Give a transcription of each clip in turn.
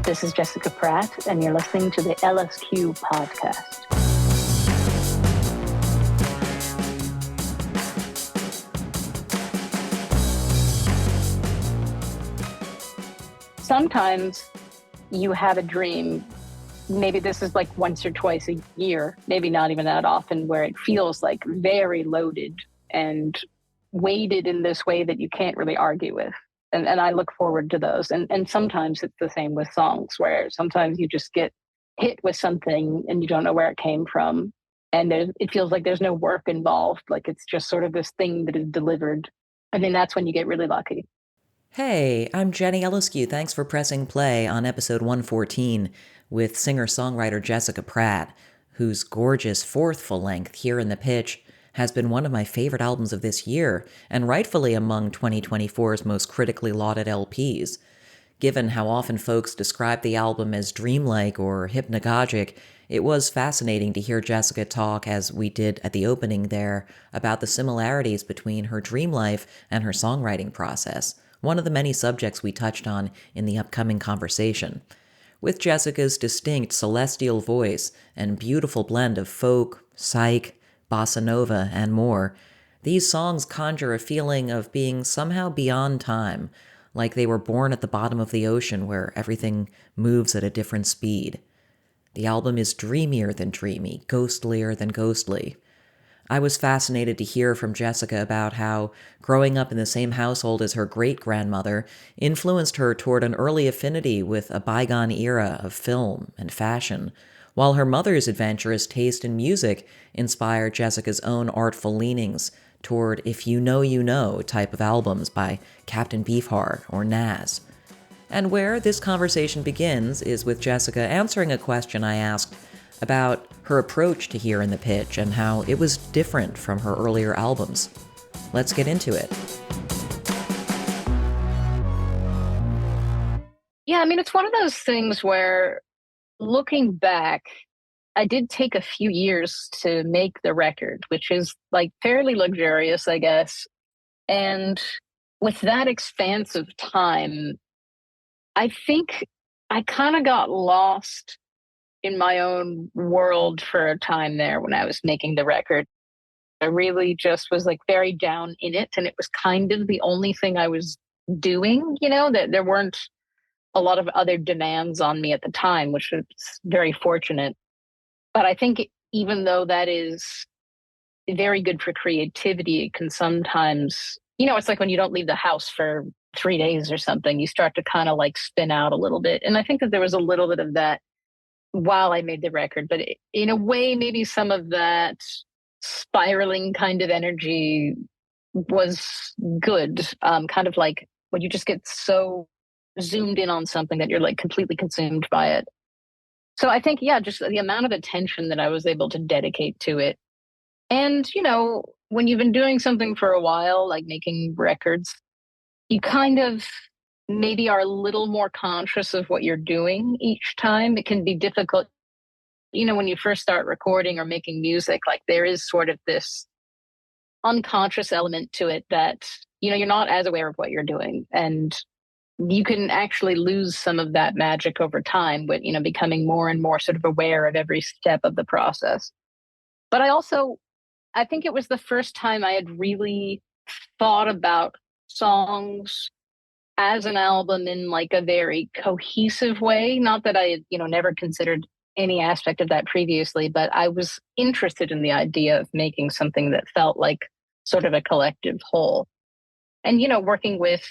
This is Jessica Pratt, and you're listening to the LSQ podcast. Sometimes you have a dream, maybe this is like once or twice a year, maybe not even that often, where it feels like very loaded and weighted in this way that you can't really argue with. And I look forward to those. And sometimes it's the same with songs, where sometimes you just get hit with something and you don't know where it came from. And it feels like there's no work involved. Like it's just sort of this thing that is delivered. I mean, that's when you get really lucky. Hey, I'm Jenny Elliskew. Thanks for pressing play on episode 114 with singer-songwriter Jessica Pratt, whose gorgeous fourth full-length, Here in the Pitch, has been one of my favorite albums of this year, and rightfully among 2024's most critically lauded LPs. Given how often folks describe the album as dreamlike or hypnagogic, it was fascinating to hear Jessica talk, as we did at the opening there, about the similarities between her dream life and her songwriting process, one of the many subjects we touched on in the upcoming conversation. With Jessica's distinct celestial voice and beautiful blend of folk, psych, bossa nova, and more, these songs conjure a feeling of being somehow beyond time, like they were born at the bottom of the ocean where everything moves at a different speed. The album is dreamier than dreamy, ghostlier than ghostly. I was fascinated to hear from Jessica about how growing up in the same household as her great-grandmother influenced her toward an early affinity with a bygone era of film and fashion, while her mother's adventurous taste in music inspired Jessica's own artful leanings toward If You Know You Know type of albums by Captain Beefheart or Nas. And where this conversation begins is with Jessica answering a question I asked about her approach to Here in the Pitch and how it was different from her earlier albums. Let's get into it. Yeah, I mean, it's one of those things where looking back, I did take a few years to make the record, which is like fairly luxurious, I guess. And with that expanse of time, I think I kind of got lost in my own world for a time there when I was making the record. I really just was like very down in it. And it was kind of the only thing I was doing, that there weren't a lot of other demands on me at the time, which was very fortunate. But I think even though that is very good for creativity, it can sometimes, it's like when you don't leave the house for 3 days or something, you start to kind of like spin out a little bit. And I think that there was a little bit of that while I made the record, but in a way, maybe some of that spiraling kind of energy was good. Kind of like when you just get so zoomed in on something that you're like completely consumed by it. So I think, yeah, just the amount of attention that I was able to dedicate to it. And, when you've been doing something for a while, like making records, you kind of maybe are a little more conscious of what you're doing each time. It can be difficult, when you first start recording or making music, like there is sort of this unconscious element to it that, you're not as aware of what you're doing. And you can actually lose some of that magic over time with, becoming more and more sort of aware of every step of the process. But I think it was the first time I had really thought about songs as an album in like a very cohesive way. Not that I had, never considered any aspect of that previously, but I was interested in the idea of making something that felt like sort of a collective whole. And, working with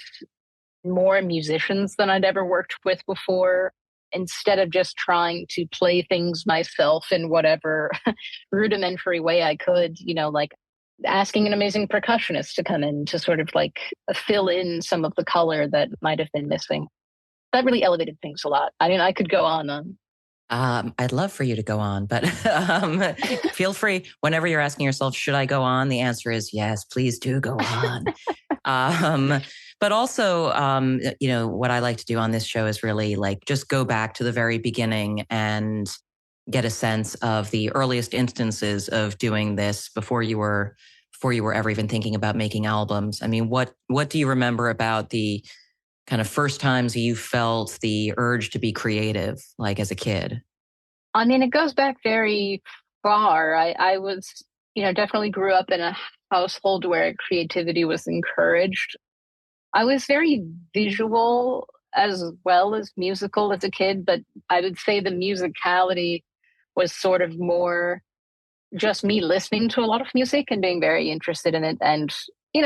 more musicians than I'd ever worked with before, instead of just trying to play things myself in whatever rudimentary way I could, like asking an amazing percussionist to come in to sort of like fill in some of the color that might have been missing. That really elevated things a lot. I mean, I could go on. I'd love for you to go on, but feel free whenever you're asking yourself, should I go on? The answer is yes, please do go on. But also, what I like to do on this show is really like just go back to the very beginning and get a sense of the earliest instances of doing this before you were ever even thinking about making albums. I mean, what do you remember about the kind of first times you felt the urge to be creative, like as a kid? I mean, it goes back very far. I was, definitely grew up in a household where creativity was encouraged. I was very visual as well as musical as a kid, but I would say the musicality was sort of more just me listening to a lot of music and being very interested in it and,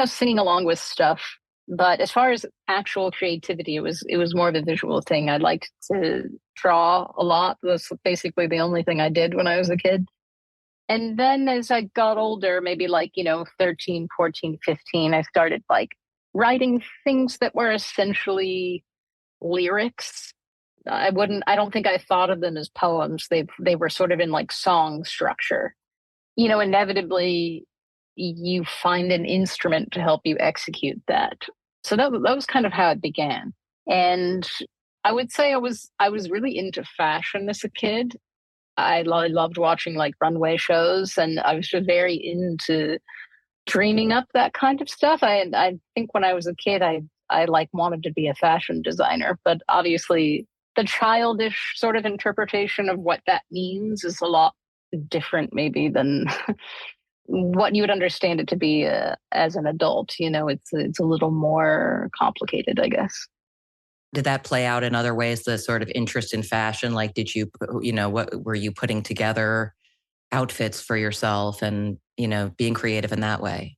singing along with stuff. But as far as actual creativity, it was more of a visual thing. I liked to draw a lot. That's basically the only thing I did when I was a kid. And then as I got older, maybe like, 13, 14, 15, I started like writing things that were essentially lyrics. I don't think I thought of them as poems. They were sort of in like song structure. Inevitably you find an instrument to help you execute that. So that was kind of how it began. And I would say I was really into fashion as a kid. I loved watching like runway shows, and I was just very into dreaming up that kind of stuff. I think when I was a kid, I like wanted to be a fashion designer, but obviously the childish sort of interpretation of what that means is a lot different maybe than what you would understand it to be as an adult. It's a little more complicated, I guess. Did that play out in other ways, the sort of interest in fashion? Like, did you, what were you putting together outfits for yourself and, being creative in that way?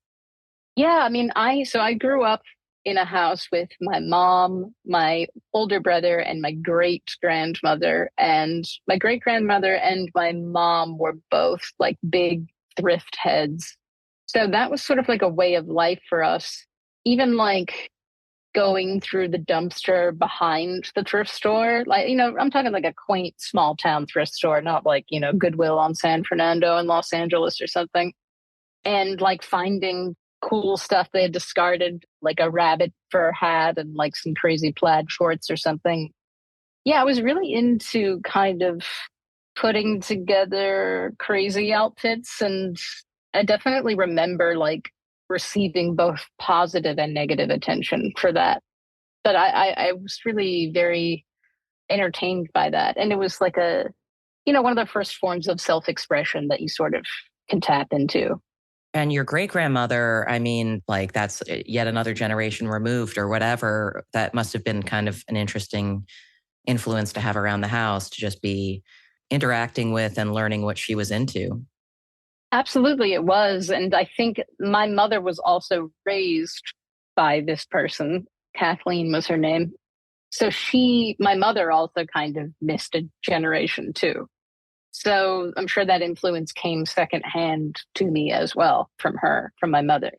Yeah, I mean, I grew up in a house with my mom, my older brother, and my great grandmother. And my great grandmother and my mom were both like big thrift heads. So that was sort of like a way of life for us. Even like going through the dumpster behind the thrift store, like, I'm talking like a quaint small town thrift store, not like, Goodwill on San Fernando in Los Angeles or something, and like finding cool stuff they had discarded, like a rabbit fur hat and like some crazy plaid shorts or something. Yeah, I was really into kind of putting together crazy outfits. And I definitely remember like receiving both positive and negative attention for that. But I was really very entertained by that. And it was like one of the first forms of self expression that you sort of can tap into. And your great grandmother, I mean, like that's yet another generation removed or whatever. That must have been kind of an interesting influence to have around the house to just be interacting with and learning what she was into. Absolutely, it was. And I think my mother was also raised by this person. Kathleen was her name. So my mother also kind of missed a generation too. So I'm sure that influence came secondhand to me as well from her, from my mother.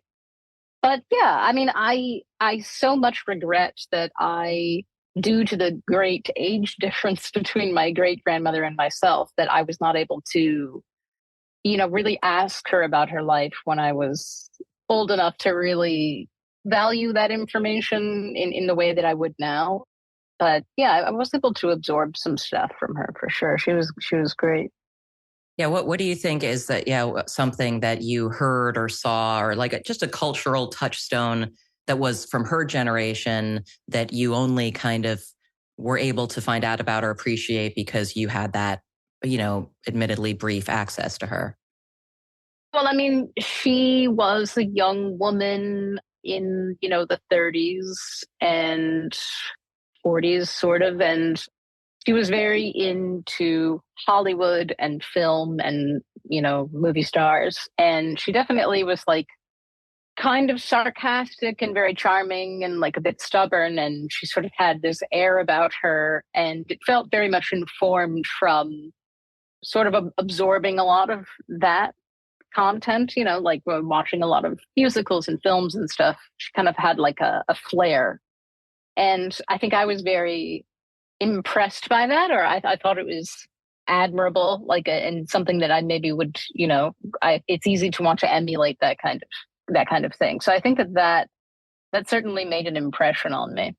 But yeah, I mean, I so much regret that due to the great age difference between my great grandmother and myself, that I was not able to, really ask her about her life when I was old enough to really value that information in the way that I would now. But yeah, I was able to absorb some stuff from her for sure. She was great. Yeah, what do you think is that, something that you heard or saw or like just a cultural touchstone that was from her generation that you only kind of were able to find out about or appreciate because you had that, admittedly brief access to her? Well, I mean, she was a young woman in, the 30s and 40s, sort of. And she was very into Hollywood and film and, movie stars. And she definitely was like kind of sarcastic and very charming and like a bit stubborn. And she sort of had this air about her. And it felt very much informed from sort of absorbing a lot of that content, like we're watching a lot of musicals and films and stuff. She kind of had like a flair. And I think I was very impressed by that, or I thought it was admirable, like, and something that I maybe would, it's easy to want to emulate that kind of thing. So I think that certainly made an impression on me.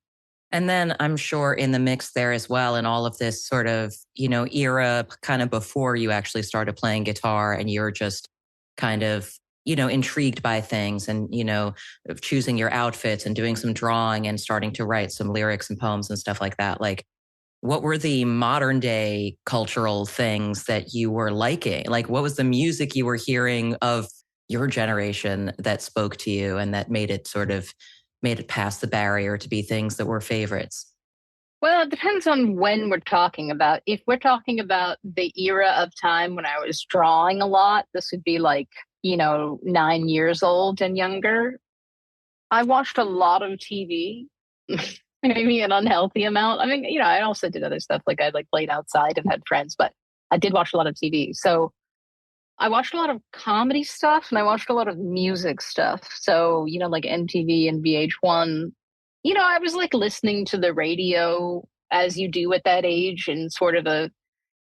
And then I'm sure in the mix there as well, in all of this sort of, era kind of before you actually started playing guitar and you're just kind of intrigued by things and, of choosing your outfits and doing some drawing and starting to write some lyrics and poems and stuff like that. Like, what were the modern day cultural things that you were liking? Like, what was the music you were hearing of your generation that spoke to you and that made it past the barrier to be things that were favorites? Well, it depends on when we're talking about. If we're talking about the era of time when I was drawing a lot, this would be like, 9 years old and younger. I watched a lot of TV, maybe an unhealthy amount. I mean, I also did other stuff. Like I like played outside and had friends, but I did watch a lot of TV. So I watched a lot of comedy stuff and I watched a lot of music stuff. So, like MTV and VH1. I was like listening to the radio as you do at that age in sort of a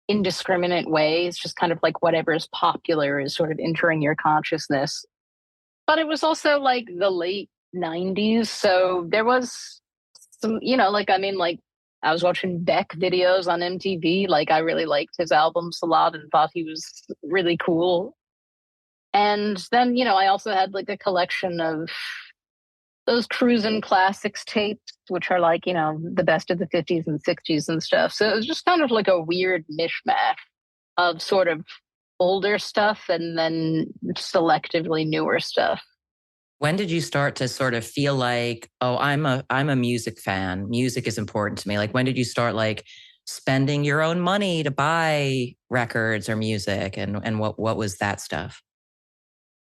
indiscriminate way. It's just kind of like whatever is popular is sort of entering your consciousness. But it was also like the late 90s. So there was some, like, I mean, like I was watching Beck videos on MTV. Like I really liked his albums a lot and thought he was really cool. And then, I also had like a collection of those cruisin' classics tapes, which are like, the best of the 50s and 60s and stuff. So it was just kind of like a weird mishmash of sort of older stuff and then selectively newer stuff. When did you start to sort of feel like, oh, I'm a music fan. Music is important to me. Like, when did you start like spending your own money to buy records or music, and what was that stuff?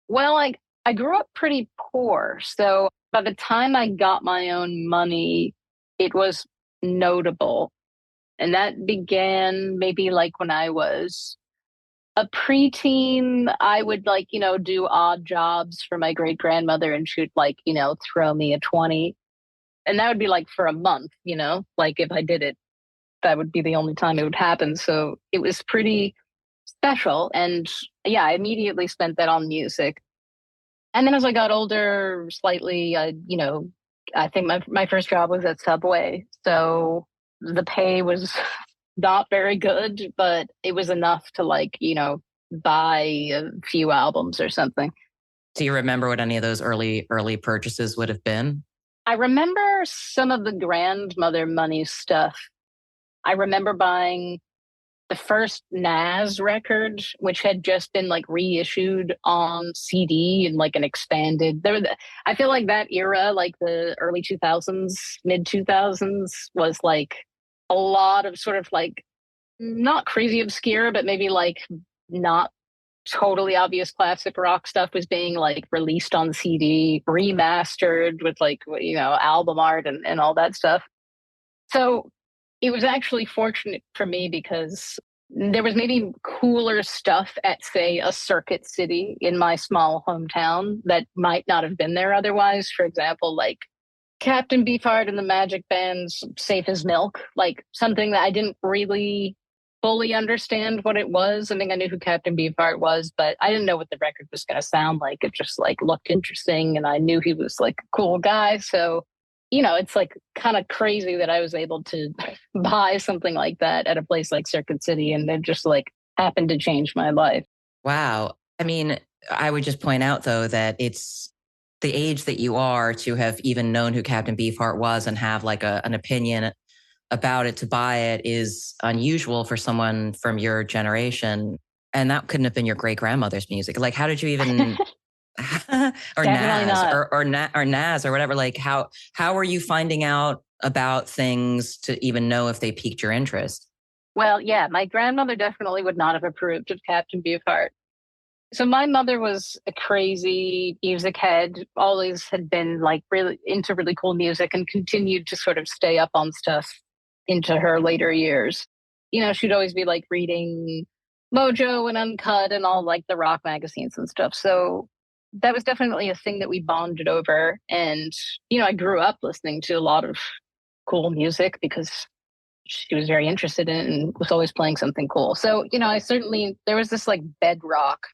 Well, I grew up pretty poor. So by the time I got my own money, it was notable. And that began maybe like when I was a preteen. I would like, do odd jobs for my great grandmother and she'd like, throw me a 20. And that would be like for a month, like if I did it, that would be the only time it would happen. So it was pretty special. And yeah, I immediately spent that on music. And then as I got older, slightly, I think my first job was at Subway. So the pay was not very good, but it was enough to like, buy a few albums or something. Do you remember what any of those early purchases would have been? I remember some of the grandmother money stuff. I remember buying the first Nas record, which had just been like reissued on CD and like an expanded. I feel like that era, like the early 2000s, mid 2000s, was like a lot of sort of like not crazy obscure, but maybe like not totally obvious classic rock stuff was being like released on CD, remastered with like, album art and all that stuff. So it was actually fortunate for me because there was maybe cooler stuff at, say, a circuit city in my small hometown that might not have been there otherwise. For example, like Captain Beefheart and the Magic Band's Safe as Milk, like something that I didn't really fully understand what it was. I mean, I knew who Captain Beefheart was, but I didn't know what the record was going to sound like. It just like looked interesting and I knew he was like a cool guy. So, it's like kind of crazy that I was able to buy something like that at a place like Circuit City and it just like happened to change my life. Wow. I mean, I would just point out though that it's the age that you are to have even known who Captain Beefheart was and have like an opinion about it to buy it is unusual for someone from your generation. And that couldn't have been your great grandmother's music. Like, how did you even, or Definitely Nas not. or Nas or whatever, like how are you finding out about things to even know if they piqued your interest? Well, yeah, my grandmother definitely would not have approved of Captain Beefheart. So my mother was a crazy music head, always had been like really into really cool music and continued to sort of stay up on stuff into her later years. She'd always be like reading Mojo and Uncut and all like the rock magazines and stuff. So that was definitely a thing that we bonded over. And, I grew up listening to a lot of cool music because she was very interested in it and was always playing something cool. So, there was this like bedrock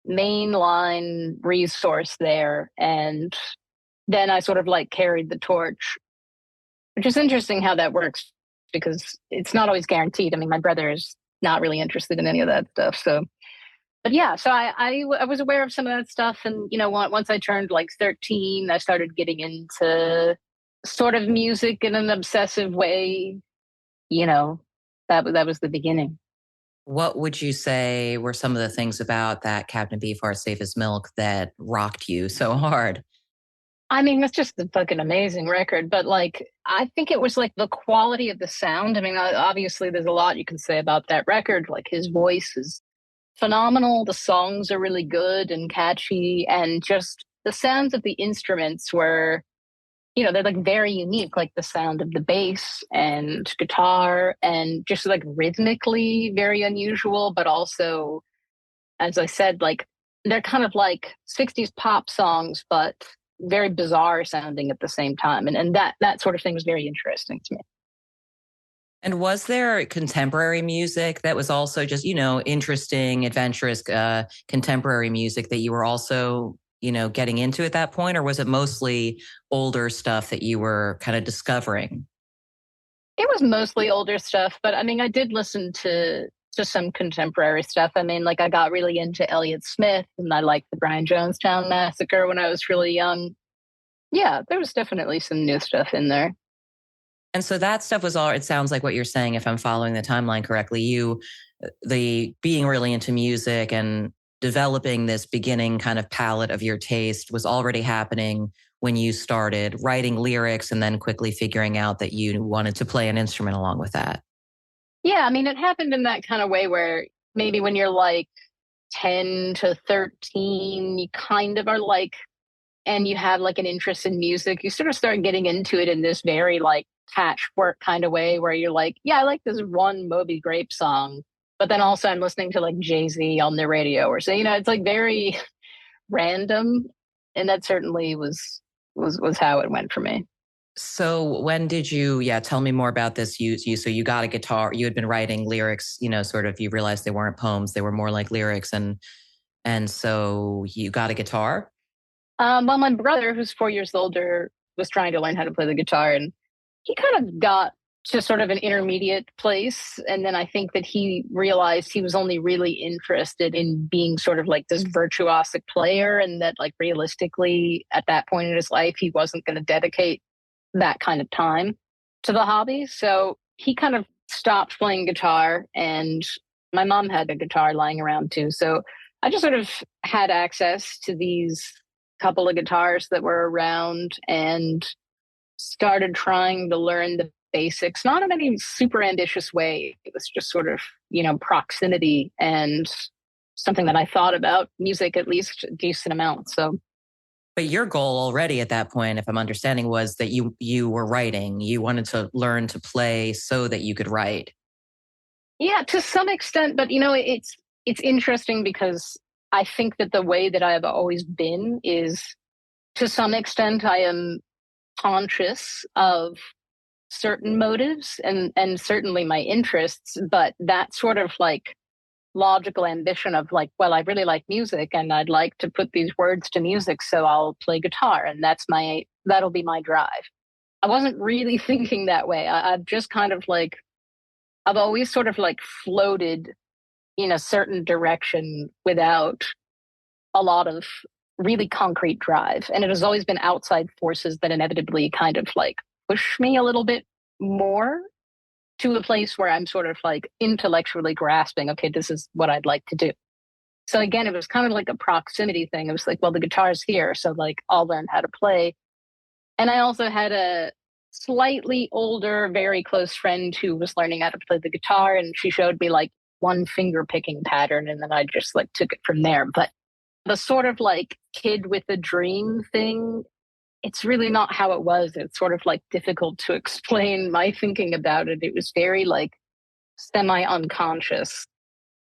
mainline resource there. And then I sort of like carried the torch, which is interesting how that works because it's not always guaranteed. I mean, my brother is not really interested in any of that stuff. So But yeah, so I was aware of some of that stuff, and once I turned like 13, I started getting into sort of music in an obsessive way. You know, that was the beginning. What would you say were some of the things about that Captain Beefheart Safe as Milk that rocked you so hard? I mean, it's just a fucking amazing record, but like, I think it was like the quality of the sound. I mean, obviously, there's a lot you can say about that record. Like, his voice is phenomenal. The songs are really good and catchy, and just the sounds of the instruments were, they're like very unique, like the sound of the bass and guitar, and just like rhythmically very unusual, but also, as I said, like they're kind of like 60s pop songs, but very bizarre sounding at the same time. And that sort of thing was very interesting to me. And was there contemporary music that was also just, interesting, adventurous, contemporary music that you were also, getting into at that point? Or was it mostly older stuff that you were kind of discovering? It was mostly older stuff, but I mean, I did listen to some contemporary stuff. I mean, like I got really into Elliott Smith, and I liked the Brian Jonestown Massacre when I was really young. Yeah, there was definitely some new stuff in there. And so that stuff was all, it sounds like what you're saying, if I'm following the timeline correctly, the being really into music and developing this beginning kind of palette of your taste was already happening when you started writing lyrics and then quickly figuring out that you wanted to play an instrument along with that. Yeah, I mean, it happened in that kind of way where maybe when you're like 10 to 13, you kind of are like, and you have like an interest in music, you sort of start getting into it in this very like patchwork kind of way where you're like, yeah, I like this one Moby Grape song, but then also I'm listening to like Jay-Z on the radio or so, it's like very random. And that certainly was how it went for me. So when did you, yeah, tell me more about this. So you got a guitar, you had been writing lyrics, sort of, you realized they weren't poems, they were more like lyrics. And so you got a guitar. Well, my brother, who's 4 years older, was trying to learn how to play the guitar, and he kind of got to sort of an intermediate place. And then I think that he realized he was only really interested in being sort of like this virtuosic player, and that, like, realistically, at that point in his life, he wasn't going to dedicate that kind of time to the hobby. So he kind of stopped playing guitar, and my mom had a guitar lying around too. So I just sort of had access to these couple of guitars that were around and started trying to learn the basics, not in any super ambitious way. It was just sort of, proximity and something that I thought about music at least a decent amount. So But your goal already at that point, if I'm understanding, was that you were writing. You wanted to learn to play so that you could write. yeah, to some extent, but it's interesting because I think that the way that I have always been is, to some extent, I am conscious of certain motives and certainly my interests, but that sort of like logical ambition of like, well, I really like music and I'd like to put these words to music, so I'll play guitar, and that'll be my drive. I wasn't really thinking that way. I've just kind of like, I've always sort of like floated in a certain direction without a lot of really concrete drive. And it has always been outside forces that inevitably kind of like push me a little bit more to a place where I'm sort of like intellectually grasping, okay, this is what I'd like to do. So again, it was kind of like a proximity thing. It was like, well, the guitar's here, so like I'll learn how to play. And I also had a slightly older, very close friend who was learning how to play the guitar, and she showed me like one finger picking pattern, and then I just like took it from there. But the sort of like kid with a dream thing, it's really not how it was. It's sort of like difficult to explain my thinking about it. It was very like semi unconscious.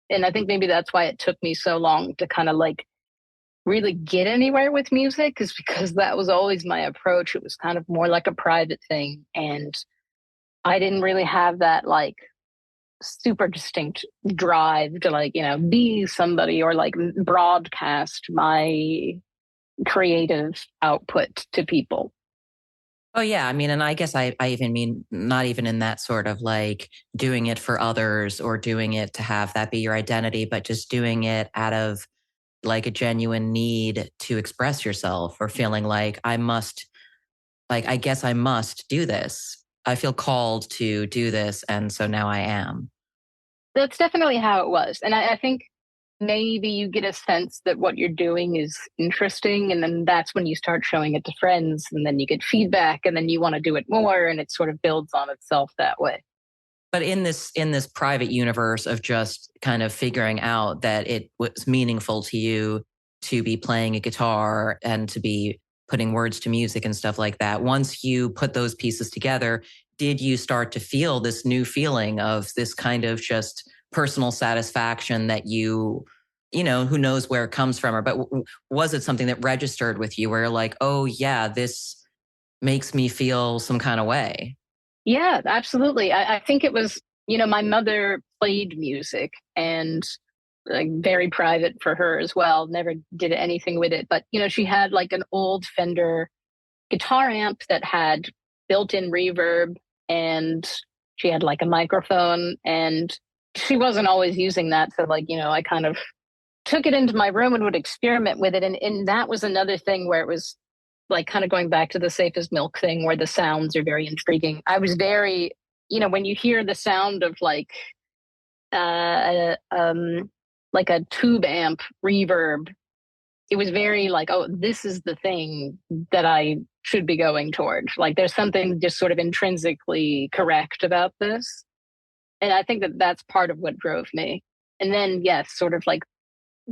And I think maybe that's why it took me so long to kind of like really get anywhere with music, is because that was always my approach. It was kind of more like a private thing. And I didn't really have that like super distinct drive to like, be somebody or like broadcast my creative output to people. Oh yeah, I mean, and I guess I even mean not even in that sort of like doing it for others or doing it to have that be your identity, but just doing it out of like a genuine need to express yourself or feeling like I must, like, I guess I must do this. I feel called to do this. And so now I am. That's definitely how it was. And I think maybe you get a sense that what you're doing is interesting. And then that's when you start showing it to friends, and then you get feedback, and then you want to do it more. And it sort of builds on itself that way. But in this private universe of just kind of figuring out that it was meaningful to you to be playing a guitar and to be putting words to music and stuff like that, once you put those pieces together, did you start to feel this new feeling of this kind of just personal satisfaction that who knows where it comes from, or but was it something that registered with you where you're like, oh yeah, this makes me feel some kind of way? Yeah, absolutely. I think it was, my mother played music, and like very private for her as well. Never did anything with it. But, she had like an old Fender guitar amp that had built in reverb, and she had like a microphone, and she wasn't always using that. So, like, I kind of took it into my room and would experiment with it. And that was another thing where it was like kind of going back to the safe as milk thing where the sounds are very intriguing. I was very, when you hear the sound of uh, um, like a tube amp reverb, it was very like, oh, this is the thing that I should be going towards. Like there's something just sort of intrinsically correct about this. And I think that that's part of what drove me. And then, yes, sort of like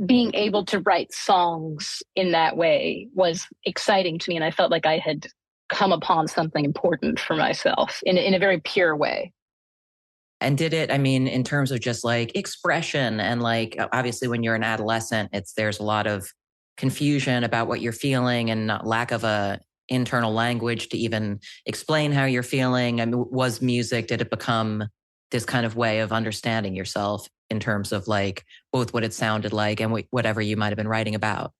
being able to write songs in that way was exciting to me. And I felt like I had come upon something important for myself in a very pure way. And did it, I mean, in terms of just like expression and like obviously when you're an adolescent, there's a lot of confusion about what you're feeling and not lack of a internal language to even explain how you're feeling. I mean, was music, did it become this kind of way of understanding yourself in terms of like both what it sounded like and whatever you might have been writing about?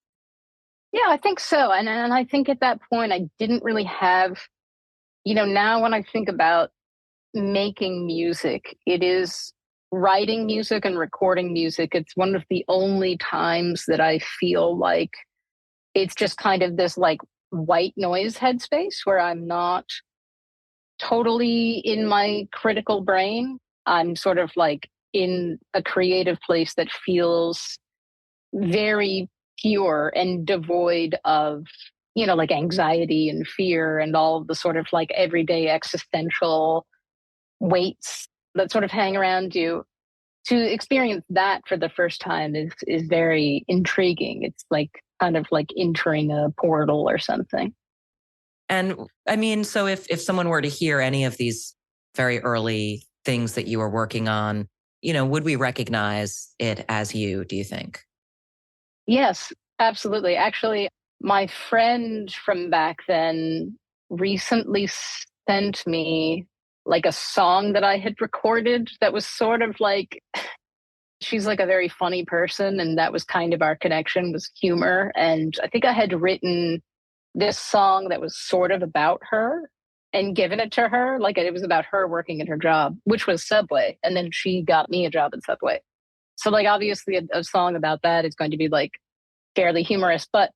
Yeah, I think so. And I think at that point, I didn't really have, now when I think about making music, it is writing music and recording music. It's one of the only times that I feel like it's just kind of this like white noise headspace where I'm not totally in my critical brain. I'm sort of like in a creative place that feels very pure and devoid of, like anxiety and fear and all of the sort of like everyday existential weights that sort of hang around you. To experience that for the first time is very intriguing. It's like kind of like entering a portal or something. And I mean, so if someone were to hear any of these very early things that you were working on, would we recognize it as you, do you think? Yes, absolutely. Actually, my friend from back then recently sent me like a song that I had recorded that was sort of like, she's like a very funny person, and that was kind of our connection, was humor. And I think I had written this song that was sort of about her and given it to her. Like it was about her working at her job, which was Subway. And then she got me a job at Subway. So like obviously a song about that is going to be like fairly humorous, but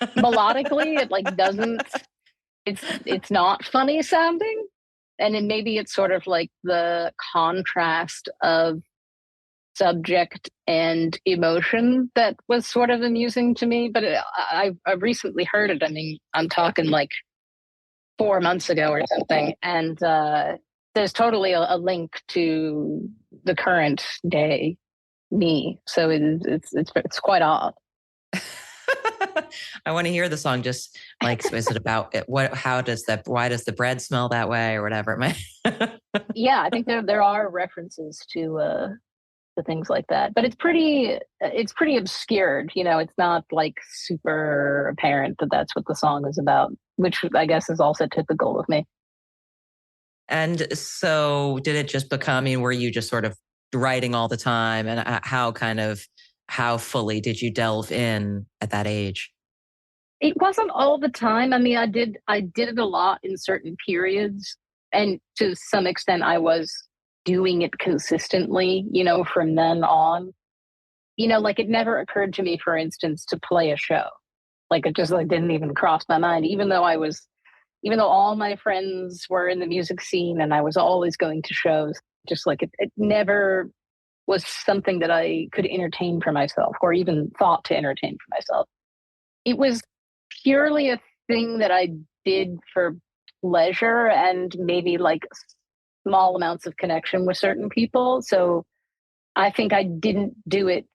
melodically it like doesn't, it's not funny sounding. And then maybe it's sort of like the contrast of subject and emotion that was sort of amusing to me. But I recently heard it. I mean, I'm talking like 4 months ago or something, and there's totally a link to the current day me. So it's quite odd. I want to hear the song. Just like, so is it about it? Why does the bread smell that way or whatever it may? Yeah, I think there are references to things like that, but it's pretty obscured. It's not like super apparent that that's what the song is about, which I guess is also typical of me. And so did it just become, I mean, were you just sort of writing all the time, and how fully did you delve in at that age? It wasn't all the time. I mean, I did it a lot in certain periods, and to some extent I was doing it consistently, from then on. Like it never occurred to me, for instance, to play a show. Like it just like didn't even cross my mind, even though all my friends were in the music scene and I was always going to shows, just like it never was something that I could entertain for myself or even thought to entertain for myself. It was purely a thing that I did for pleasure and maybe like small amounts of connection with certain people. So I think I didn't do it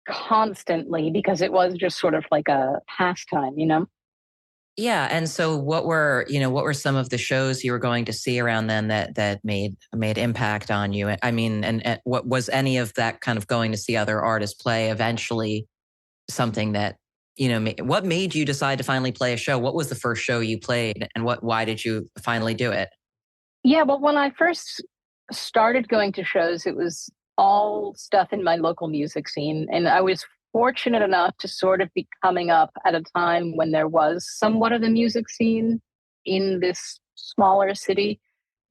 constantly because it was just sort of like a pastime. Yeah, and so what were some of the shows you were going to see around then that made impact on you? I mean, and what was any of that kind of going to see other artists play eventually something that, what made you decide to finally play a show? What was the first show you played and why did you finally do it? Yeah, well, when I first started going to shows, it was all stuff in my local music scene. And I was fortunate enough to sort of be coming up at a time when there was somewhat of a music scene in this smaller city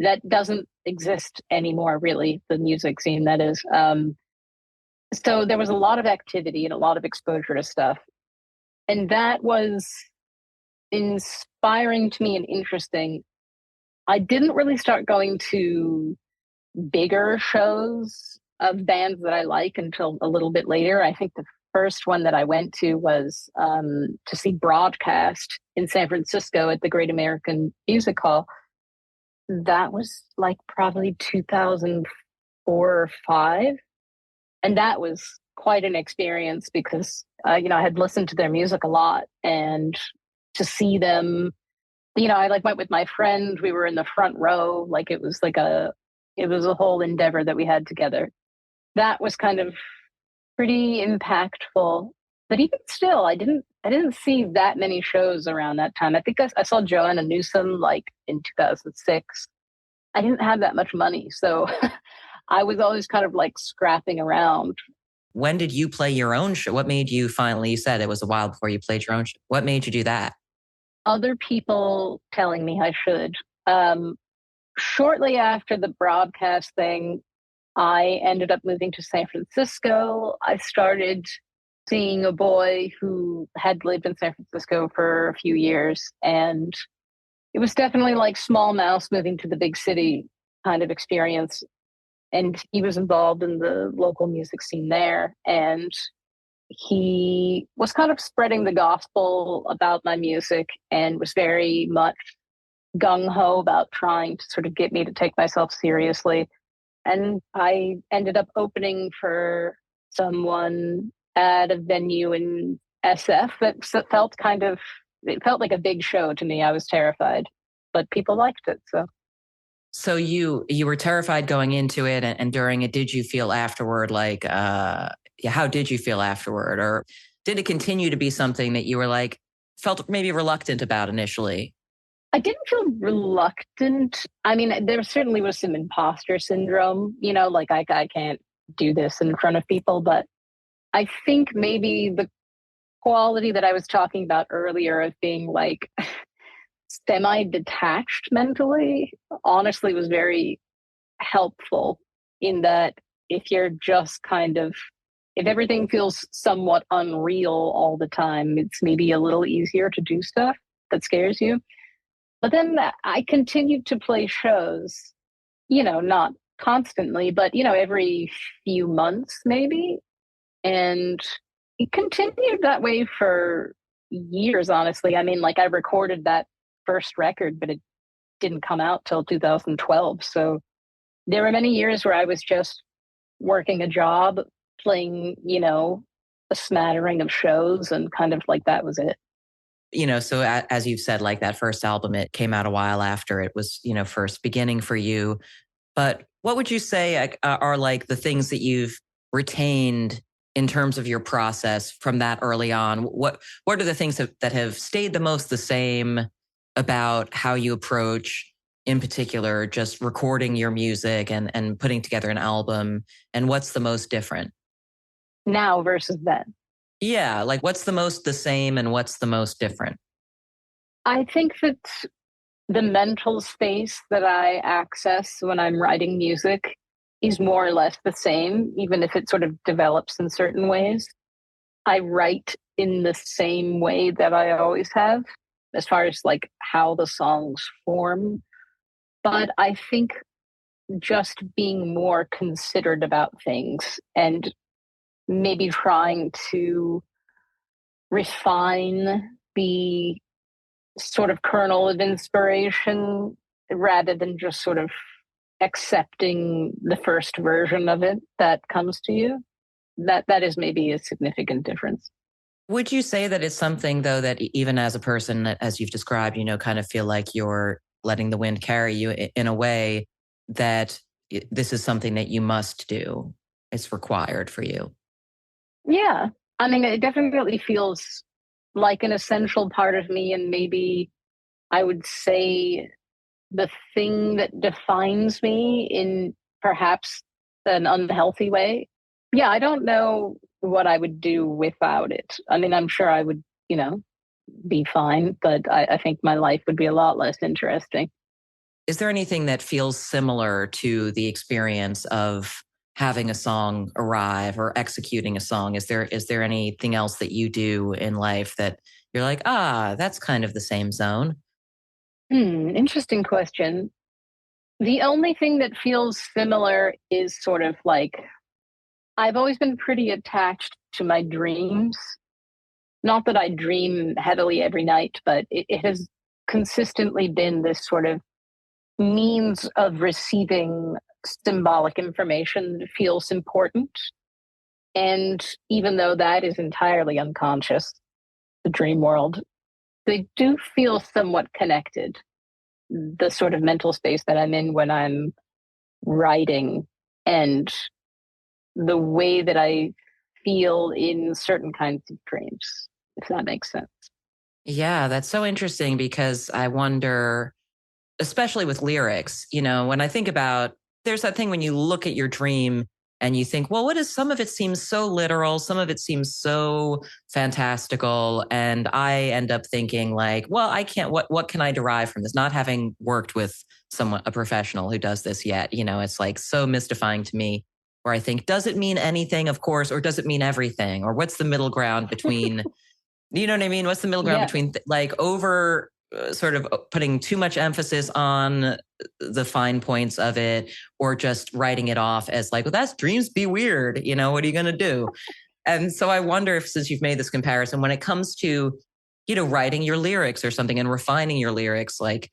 that doesn't exist anymore, really, the music scene that is. So there was a lot of activity and a lot of exposure to stuff. And that was inspiring to me and interesting. I didn't really start going to bigger shows of bands that I like until a little bit later. I think the first one that I went to was to see Broadcast in San Francisco at the Great American Music Hall. That was like probably 2004 or five. And that was quite an experience because, I had listened to their music a lot, and to see them, I like went with my friend. We were in the front row. Like it was a whole endeavor that we had together. That was kind of pretty impactful. But even still, I didn't see that many shows around that time. I think I saw Joanna Newsom like in 2006. I didn't have that much money, so I was always kind of like scrapping around. When did you play your own show? What made you finally, you said it was a while before you played your own show. What made you do that? Other people telling me I should. Um, Shortly after the Broadcast thing, I ended up moving to San Francisco. I started seeing a boy who had lived in San Francisco for a few years. And it was definitely like small mouse moving to the big city kind of experience. And he was involved in the local music scene there. And he was kind of spreading the gospel about my music and was very much gung ho about trying to sort of get me to take myself seriously. And I ended up opening for someone at a venue in SF that it felt like a big show to me. I was terrified, but people liked it. So So you were terrified going into it and during it. Did you feel afterward like yeah, how did you feel afterward? Or did it continue to be something that you were like felt maybe reluctant about initially? I didn't feel reluctant. I mean, there certainly was some imposter syndrome, like I can't do this in front of people, but I think maybe the quality that I was talking about earlier of being like semi detached mentally honestly was very helpful in that if you're just kind of, if everything feels somewhat unreal all the time, it's maybe a little easier to do stuff that scares you. But then I continued to play shows, not constantly, but, every few months maybe. And it continued that way for years, honestly. I mean, like I recorded that first record, but it didn't come out till 2012. So there were many years where I was just working a job, playing, a smattering of shows, and kind of like that was it. So as you've said, like that first album, it came out a while after it was, first beginning for you. But what would you say are like the things that you've retained in terms of your process from that early on? What are the things that have stayed the most the same about how you approach, in particular, just recording your music and putting together an album? And what's the most different? Now versus then. Yeah, like what's the most the same and what's the most different? I think that the mental space that I access when I'm writing music is more or less the same, even if it sort of develops in certain ways. I write in the same way that I always have, as far as like how the songs form. But I think just being more considered about things and maybe trying to refine the sort of kernel of inspiration rather than just sort of accepting the first version of it that comes to you. That is maybe a significant difference. Would you say that it's something though that even as a person that, as you've described, kind of feel like you're letting the wind carry you in a way that this is something that you must do? It's required for you. Yeah. I mean, it definitely feels like an essential part of me, and maybe I would say the thing that defines me in perhaps an unhealthy way. Yeah, I don't know what I would do without it. I mean, I'm sure I would, be fine, but I think my life would be a lot less interesting. Is there anything that feels similar to the experience of having a song arrive or executing a song? Is there anything else that you do in life that you're like, that's kind of the same zone? Interesting question. The only thing that feels similar is sort of like I've always been pretty attached to my dreams. Not that I dream heavily every night, but it has consistently been this sort of means of receiving symbolic information that feels important. And even though that is entirely unconscious, the dream world, they do feel somewhat connected. The sort of mental space that I'm in when I'm writing and the way that I feel in certain kinds of dreams, if that makes sense. Yeah, that's so interesting because I wonder, especially with lyrics, when I think about, there's that thing when you look at your dream and you think, well, what is some of it seems so literal, some of it seems so fantastical. And I end up thinking like, well, I can't, what can I derive from this? Not having worked with someone, a professional who does this yet, it's like so mystifying to me where I think, does it mean anything, of course, or does it mean everything? Or what's the middle ground between, you know what I mean? What's the middle ground Yeah. between like over sort of putting too much emphasis on the fine points of it or just writing it off as like, well, that's dreams be weird. What are you going to do? And so I wonder if, since you've made this comparison, when it comes to, writing your lyrics or something and refining your lyrics, like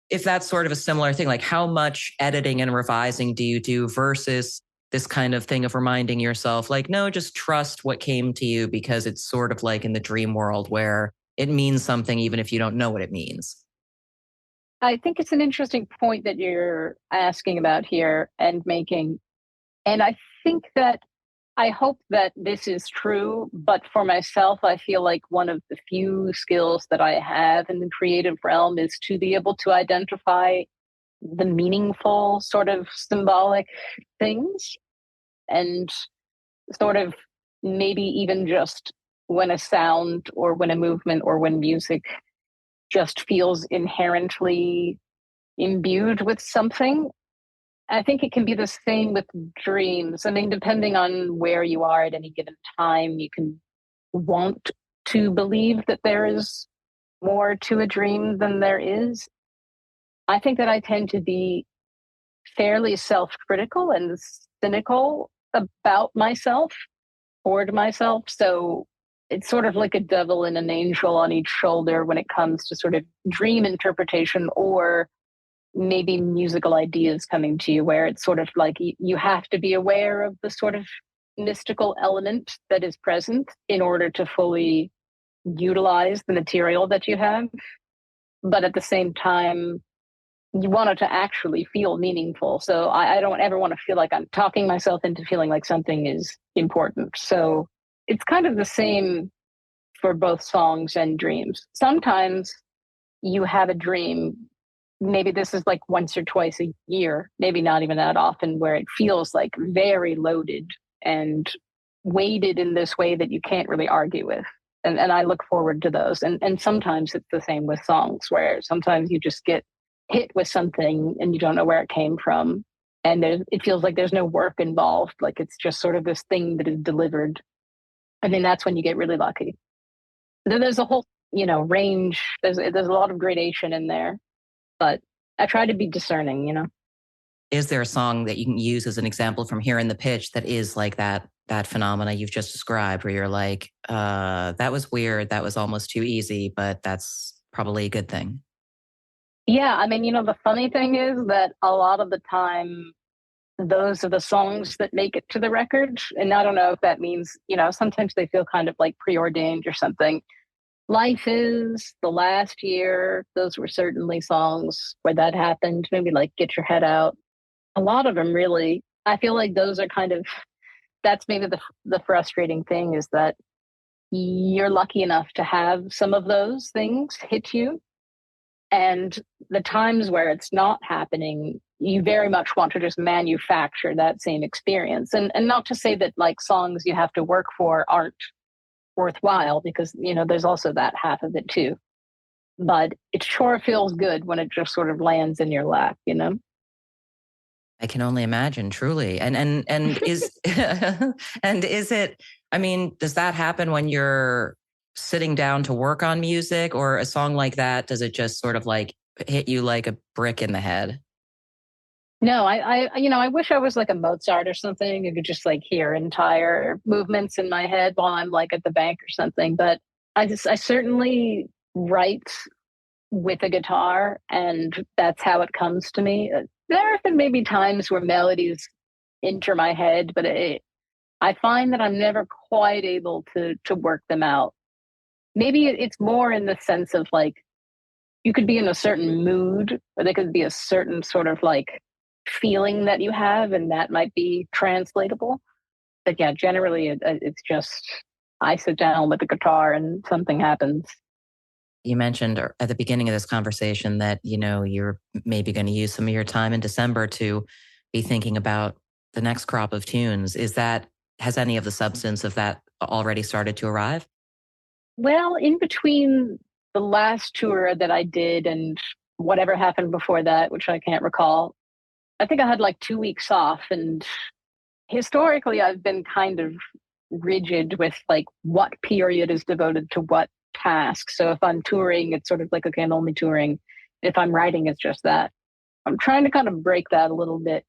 if that's sort of a similar thing, like how much editing and revising do you do versus this kind of thing of reminding yourself, like, no, just trust what came to you because it's sort of like in the dream world where it means something even if you don't know what it means. I think it's an interesting point that you're asking about here and making. And I think that I hope that this is true, but for myself, I feel like one of the few skills that I have in the creative realm is to be able to identify the meaningful sort of symbolic things and sort of maybe even just when a sound or when a movement or when music just feels inherently imbued with something. I think it can be the same with dreams. I mean, depending on where you are at any given time, you can want to believe that there is more to a dream than there is. I think that I tend to be fairly self critical and cynical about myself, toward myself. So it's sort of like a devil and an angel on each shoulder when it comes to sort of dream interpretation or maybe musical ideas coming to you, where it's sort of like you have to be aware of the sort of mystical element that is present in order to fully utilize the material that you have. But at the same time, you want it to actually feel meaningful. So I don't ever want to feel like I'm talking myself into feeling like something is important. So it's kind of the same for both songs and dreams. Sometimes you have a dream, maybe this is like once or twice a year, maybe not even that often, where it feels like very loaded and weighted in this way that you can't really argue with. And I look forward to those. And sometimes it's the same with songs, where sometimes you just get hit with something and you don't know where it came from. And it feels like there's no work involved. Like it's just sort of this thing that is delivered. I mean, that's when you get really lucky. There's a whole, range. There's a lot of gradation in there, but I try to be discerning, Is there a song that you can use as an example from here in the pitch that is like that phenomena you've just described, where you're like, that was weird, that was almost too easy, but that's probably a good thing? Yeah, I mean, the funny thing is that a lot of the time, those are the songs that make it to the record. And I don't know if that means, sometimes they feel kind of like preordained or something. Life is the last year. Those were certainly songs where that happened. Maybe like Get Your Head Out. A lot of them really, I feel like those are kind of, that's maybe the frustrating thing, is that you're lucky enough to have some of those things hit you. And the times where it's not happening, you very much want to just manufacture that same experience. And not to say that like songs you have to work for aren't worthwhile, because, there's also that half of it too. But it sure feels good when it just sort of lands in your lap. I can only imagine, truly. And is and is it, I mean, does that happen when you're sitting down to work on music, or a song like that, does it just sort of like hit you like a brick in the head? No, I wish I was like a Mozart or something. I could just like hear entire movements in my head while I'm like at the bank or something. But I certainly write with a guitar, and that's how it comes to me. There have been maybe times where melodies enter my head, but I find that I'm never quite able to work them out. Maybe it's more in the sense of like, you could be in a certain mood, or there could be a certain sort of like feeling that you have, and that might be translatable. But yeah, generally it's just, I sit down with the guitar and something happens. You mentioned at the beginning of this conversation that, you're maybe going to use some of your time in December to be thinking about the next crop of tunes. Has any of the substance of that already started to arrive? Well, in between the last tour that I did and whatever happened before that, which I can't recall, I think I had like 2 weeks off. And historically, I've been kind of rigid with like what period is devoted to what task. So if I'm touring, it's sort of like, okay, I'm only touring. If I'm writing, it's just that. I'm trying to kind of break that a little bit.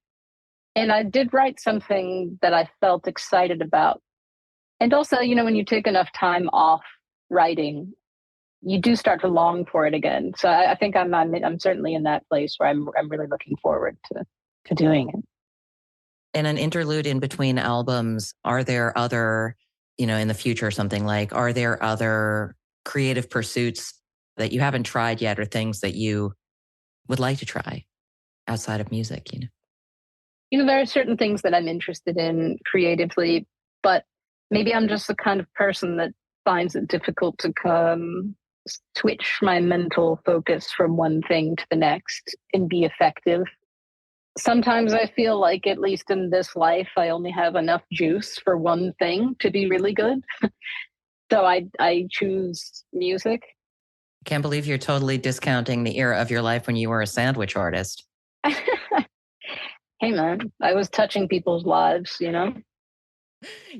And I did write something that I felt excited about. And also, when you take enough time off writing, you do start to long for it again. So I think I'm certainly in that place where I'm really looking forward to doing it. In an interlude in between albums, are there other, in the future, something like, are there other creative pursuits that you haven't tried yet, or things that you would like to try outside of music? There are certain things that I'm interested in creatively, but maybe I'm just the kind of person that finds it difficult to switch my mental focus from one thing to the next and be effective. Sometimes I feel like, at least in this life, I only have enough juice for one thing to be really good. So I choose music. Can't believe you're totally discounting the era of your life when you were a sandwich artist. Hey man, I was touching people's lives. You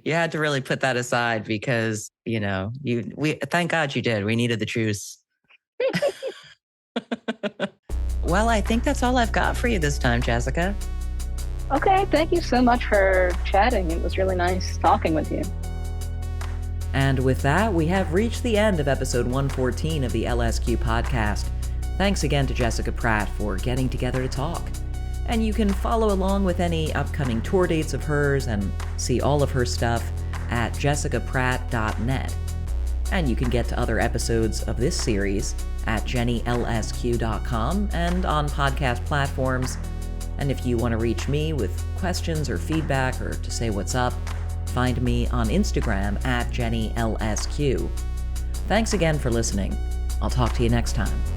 had to really put that aside because, we thank God you did. We needed the truce. Well, I think that's all I've got for you this time, Jessica. Okay, thank you so much for chatting. It was really nice talking with you. And with that, we have reached the end of episode 114 of the LSQ podcast. Thanks again to Jessica Pratt for getting together to talk. And you can follow along with any upcoming tour dates of hers and see all of her stuff at jessicapratt.net. And you can get to other episodes of this series at jennylsq.com and on podcast platforms. And if you want to reach me with questions or feedback or to say what's up, find me on Instagram at jennylsq. Thanks again for listening. I'll talk to you next time.